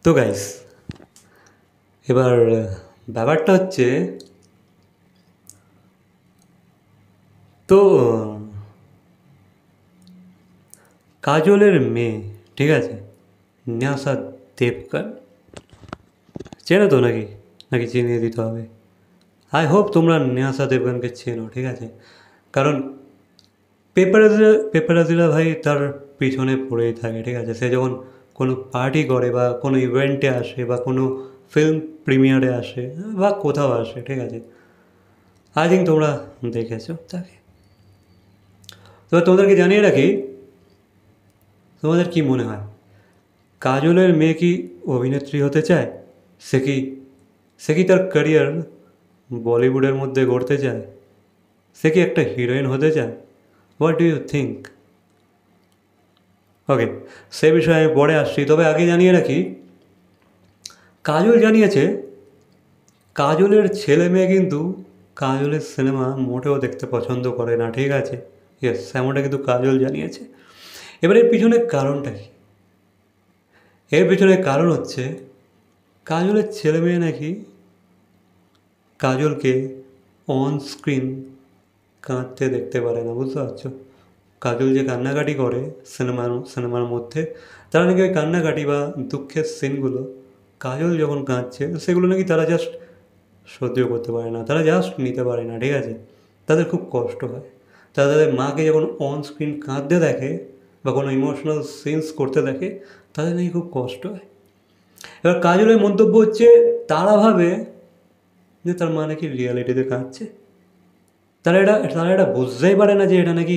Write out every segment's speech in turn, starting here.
তো গাইস, এবার ব্যাপারটা হচ্ছে, তো কাজলের মেয়ে, ঠিক আছে, ন্যাসা দেবগন, চেনো তো নাকি? নাকি চিনিয়ে দিতে হবে? আই হোপ তোমরা ন্যাসা দেবগনকে চেনো, ঠিক আছে। কারণ পেপারাজিরা ভাই তার পিছনে পড়েই থাকে, ঠিক আছে। সে যখন কোনো পার্টি করে বা কোনো ইভেন্টে আসে বা কোনো ফিল্ম প্রিমিয়ারে আসে বা কোথাও আসে, ঠিক আছে, আই থিঙ্ক তোমরা দেখেছো তাকে। তো তোমাদেরকে জানিয়ে রাখি, তোমাদের কি মনে হয়, কাজলের মেয়ে কি অভিনেত্রী হতে চায়? সে কি সে কি তার ক্যারিয়ার বলিউডের মধ্যে গড়তে চায়? সে কি একটা হিরোইন হতে চায়? What do you think? Okay, সে বিষয়ে আমি পরে আসছি, তবে আগে জানিয়ে রাখি, কাজল জানিয়েছে কাজলের ছেলে মেয়ে কিন্তু কাজলের সিনেমা মোটেও দেখতে পছন্দ করে না, ঠিক আছে। ইয়েস, এমনটা কিন্তু কাজল জানিয়েছে। এবার এর পিছনে কারণটা কি? এর পিছনে কারণ হচ্ছে, কাজলের ছেলে মেয়ে নাকি কাজলকে অন স্ক্রিন কাঁদতে দেখতে পারে না, বুঝতে পারছো? কাজল যে কান্নাকাটি করে সিনেমার মধ্যে, তারা নাকি ওই কান্নাকাটি বা দুঃখের সিনগুলো কাজল যখন কাঁদছে সেগুলো নাকি তারা জাস্ট সহ্য করতে পারে না, তারা জাস্ট নিতে পারে না, ঠিক আছে। তাদের খুব কষ্ট হয়। তারা তাদের মাকে যখন অন স্ক্রিন কাঁদতে দেখে বা কোনো ইমোশনাল সিনস করতে দেখে, তাদের নাকি খুব কষ্ট হয়। এবার কাজলের মন্তব্য হচ্ছে, তারা ভাবে যে তার মা নাকি রিয়ালিটিতে কাঁদছে। তারা এটা বুঝতেই পারে না যে এটা নাকি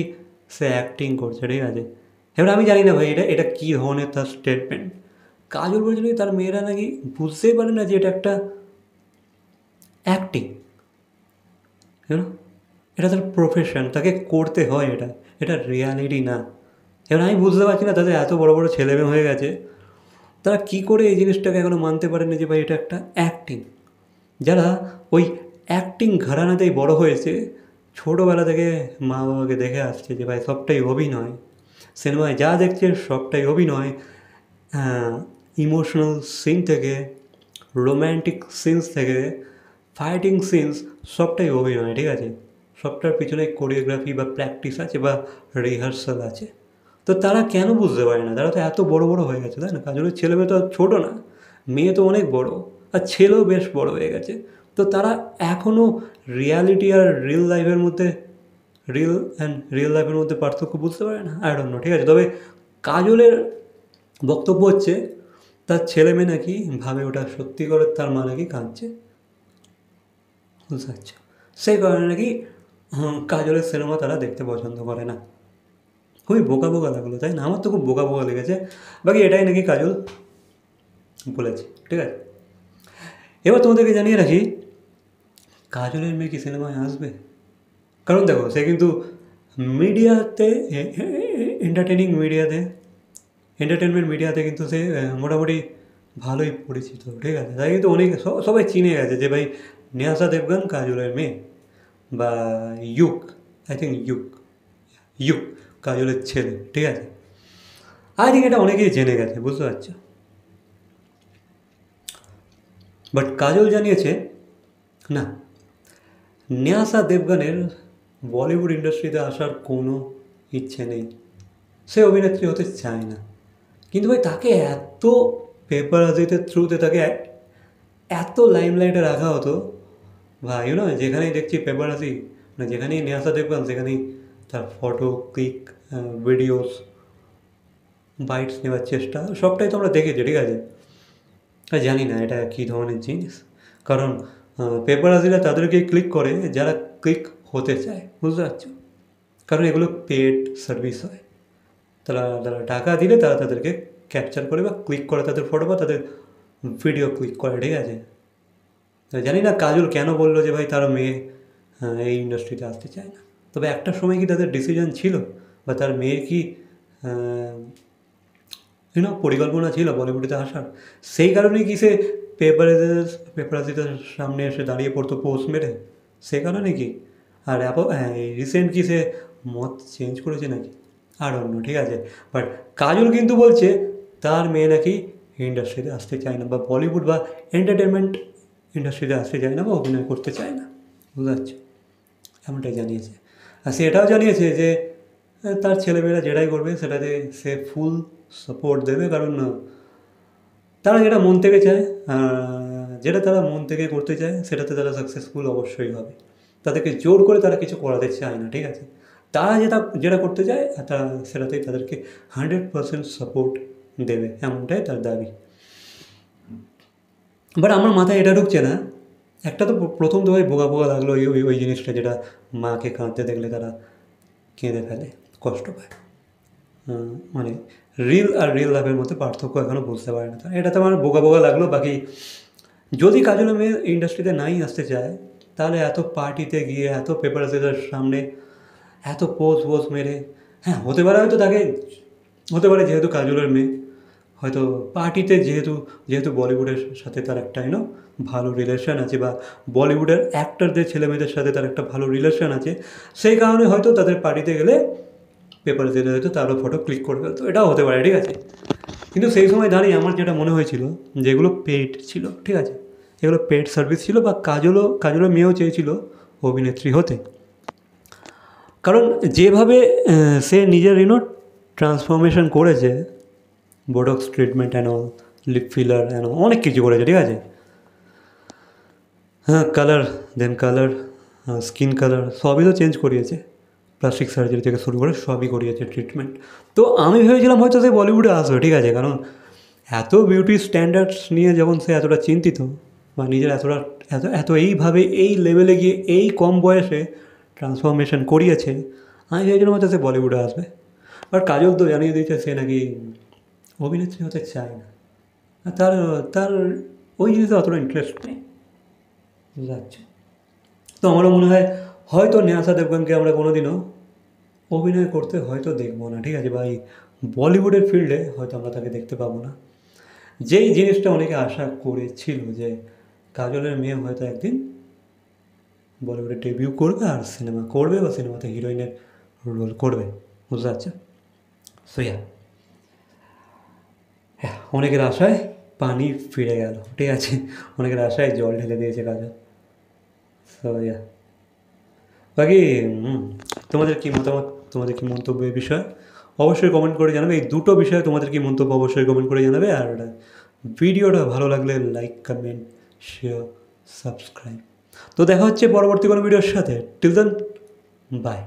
সে অ্যাক্টিং করছে, ঠিক আছে। এবার আমি জানি না ভাই, এটা কী ধরনের তার স্টেটমেন্ট। কাজল বলছিল তার মেয়েরা নাকি বুঝতেই পারে না যে এটা একটা অ্যাক্টিং, ইউনো, এটা তার প্রফেশন, তাকে করতে হয় এটা, এটা রিয়ালিটি না। এবার আমি বুঝতে পারছি না, তাদের এত বড় বড় ছেলেমেয়ে হয়ে গেছে, তারা কী করে এই জিনিসটাকে এখনও মানতে পারেনি যে ভাই এটা একটা অ্যাক্টিং। যারা ওই অ্যাক্টিং ঘরানাতেই বড় হয়েছে, ছোটোবেলা থেকে মা বাবাকে দেখে আসছে যে ভাই সবটাই অভিনয়, সিনেমায় যা দেখছে সবটাই অভিনয়, ইমোশনাল সিন থেকে, রোম্যান্টিক সিনস থেকে, ফাইটিং সিনস, সবটাই অভিনয়, ঠিক আছে। সবটার পিছনে কোরিওগ্রাফি বা প্র্যাকটিস আছে বা রিহার্সাল আছে। তো তারা কেন বুঝতে পারে না? তারা তো এত বড় বড় হয়ে গেছে, তাই না? কাজলের ছেলে মেয়ে তো আর ছোটো না, মেয়ে তো অনেক বড়, আর ছেলেও বেশ বড় হয়ে গেছে। তো তারা এখনও রিয়ালিটি আর রিয়েল লাইফের মধ্যে পার্থক্য বুঝতে পারে না। আই ডোন্ট নো, ঠিক আছে। তবে কাজলের বক্তব্য হচ্ছে, তার ছেলে মেয়ে নাকি ভাবে ওটা সত্যি করে তার মা নাকি কাঁদছে, বুঝতে পারছো? সেই কারণে নাকি কাজলের সিনেমা তারা দেখতে পছন্দ করে না। খুবই বোকা বোকা লাগলো, তাই না? আমার তো খুব বোকা বোকা লেগেছে। বাকি এটাই নাকি কাজল বলেছে, ঠিক আছে। এবার তোমাদেরকে জানিয়ে রাখি, কাজলের মেয়ে কি সিনেমায় আসবে? কারণ দেখো, সে কিন্তু মিডিয়াতে, এন্টারটেনিং মিডিয়াতে, এন্টারটেনমেন্ট মিডিয়াতে কিন্তু সে মোটামুটি ভালোই পরিচিত, ঠিক আছে। তাই কিন্তু অনেক সবাই চিনে গেছে যে ভাই নেহাসা দেবগান কাজলের মেয়ে, বা ইউক, আই থিঙ্ক ইউক কাজলের ছেলে, ঠিক আছে। আই থিঙ্ক এটা অনেকেই জেনে গেছে, বুঝতে পারছো। বাট কাজল জানিয়েছে, না, নেহাসা দেবগানের বলিউড ইন্ডাস্ট্রিতে আসার কোনো ইচ্ছে নেই, সে অভিনেত্রী হতে চায় না। কিন্তু ভাই তাকে এত পেপারাজিতে থ্রুতে তাকে এত লাইমলাইটে রাখা হতো, ভাই, যেখানেই দেখছি পেপারাজি, মানে যেখানেই নেহাসা দেবগান, সেখানেই তার ফটো ক্লিক, ভিডিওস, বাইটস নেওয়ার চেষ্টা, সবটাই তো আমরা দেখেছি, ঠিক আছে। আর জানি না এটা কী ধরনের জিনিস, কারণ পেপারাজিরা তাদেরকে ক্লিক করে যারা ক্লিক হতে চায়, বুঝতে পারছো। কারণ এগুলো পেড সার্ভিস হয়, তারা তারা টাকা দিলে তারা তাদেরকে ক্যাপচার করে বা ক্লিক করে তাদের ফটো বা তাদের ভিডিও ক্লিক করে, ঠিক আছে। জানি না কাজল কেন বললো যে ভাই তার মেয়ে এই ইন্ডাস্ট্রিতে আসতে চায় না। তবে একটা সময় কি তাদের ডিসিশন ছিল, বা তার মেয়ের কি পরিকল্পনা ছিল বলিউডেতে আসার? সেই কারণেই কি সে পেপারাজিদের সামনে এসে দাঁড়িয়ে পড়তো পোস্ট মেরে? সে কারণে কি? আর রিসেন্ট কি সে মত চেঞ্জ করেছে নাকি? আর অন্য, ঠিক আছে। বাট কাজল কিন্তু বলছে তার মেয়ে নাকি ইন্ডাস্ট্রিতে আসতে চায় না, বা বলিউড বা এন্টারটেনমেন্ট ইন্ডাস্ট্রিতে আসতে চায় না, বা অভিনয় করতে চায় না, বুঝতে পারছো, এমনটাই জানিয়েছে। আর সে এটাও জানিয়েছে যে তার ছেলেমেয়েরা যেটাই করবে সেটাতে সে ফুল সাপোর্ট দেবে, কারণ তারা যেটা মন থেকে চায়, যেটা তারা মন থেকে করতে চায় সেটাতে তারা সাকসেসফুল অবশ্যই হবে। তাদেরকে জোর করে তারা কিছু করাতে চায় না, ঠিক আছে। তারা যেটা যেটা করতে চায় তারা সেটাতেই তাদেরকে 100% সাপোর্ট দেবে, এমনটাই তার দাবি। বাট আমার মাথায় এটা ঢুকছে না, একটা তো প্রথম তো ভাই বোকা বোকা লাগলো ওই ওই ওই জিনিসটা, যেটা মাকে কাঁদতে দেখলে তারা কেঁদে ফেলে, কষ্ট পায়। মানে রিল আর রিল লাভের মধ্যে পার্থক্য এখনও বুঝতে পারে না, এটা তো আমার বোকা বোকা লাগলো। বাকি যদি কাজল মেয়ে ইন্ডাস্ট্রিতে নাই আসতে চায়, তাহলে এত পার্টিতে গিয়ে, এত পেপারসের সামনে এত পোজ মেরে, হ্যাঁ হতে পারে হয়তো তাকে, হতে পারে যেহেতু কাজলের মেয়ে, হয়তো পার্টিতে যেহেতু যেহেতু বলিউডের সাথে তার একটা ভালো রিলেশন আছে, বা বলিউডের অ্যাক্টরদের ছেলেমেয়েদের সাথে তার একটা ভালো রিলেশন আছে, সেই কারণে হয়তো তাদের পার্টিতে গেলে পেপার দিলে হয়তো তারও ফটো ক্লিক করে ফেলতো, এটাও হতে পারে, ঠিক আছে। কিন্তু সেই সময় দাঁড়িয়ে আমার যেটা মনে হয়েছিল যে এগুলো পেড ছিল, ঠিক আছে, এগুলো পেড সার্ভিস ছিল, বা কাজলের মেয়েও চেয়েছিল অভিনেত্রী হতে। কারণ যেভাবে সে নিজের ট্রান্সফরমেশন করেছে, botox treatment and all, lip filler and অনেক কিছু করেছে, ঠিক আছে। হ্যাঁ, কালার স্কিন কালার সবই তো চেঞ্জ করিয়েছে, প্লাস্টিক সার্জারি থেকে শুরু করে সবই করিয়েছে ট্রিটমেন্ট। তো আমি ভেবেছিলাম হয়তো সে বলিউডে আসবে, ঠিক আছে, কারণ এত বিউটি স্ট্যান্ডার্ডস নিয়ে যখন সে এতটা চিন্তিত, বা নিজের এতটা এত এইভাবে এই লেভেলে গিয়ে এই কম বয়সে ট্রান্সফরমেশন করিয়েছে, আমি ভেবেছিলাম হয়তো সে বলিউডে আসবে। আর কাজল তো জানিয়ে দিয়েছে সে নাকি অভিনেত্রী হতে চায় না, আর তার তার ওই জিনিসে অতটা ইন্টারেস্ট নেই, যাচ্ছে। তো আমারও মনে হয় হয়তো নেহাসা দেবগনকে আমরা কোনোদিনও অভিনয় করতে হয়তো দেখবো না, ঠিক আছে, বা এই বলিউডের ফিল্ডে হয়তো আমরা তাকে দেখতে পাবো না। যেই জিনিসটা অনেকে আশা করেছিল যে কাজলের মেয়ে হয়তো একদিন বলিউডে ডেবিউ করবে আর সিনেমা করবে, বা সিনেমাতে হিরোইনের রোল করবে, বুঝতে পারছো। সো হ্যাঁ, অনেকের আশায় পানি ফিরে গেল, ঠিক আছে, অনেকের আশায় জল ঢেলে দিয়েছে কাজল। সো বাকি তোমাদের কী মতামত, তোমাদের কী মন্তব্য এই বিষয়ে অবশ্যই কমেন্ট করে জানাবে। এই দুটো বিষয়ে তোমাদের কী মন্তব্য অবশ্যই কমেন্ট করে জানাবে। আর ভিডিওটা ভালো লাগলে লাইক, কমেন্ট, শেয়ার, সাবস্ক্রাইব। তো দেখা হচ্ছে পরবর্তী কোনো ভিডিওর সাথে। Till then, by.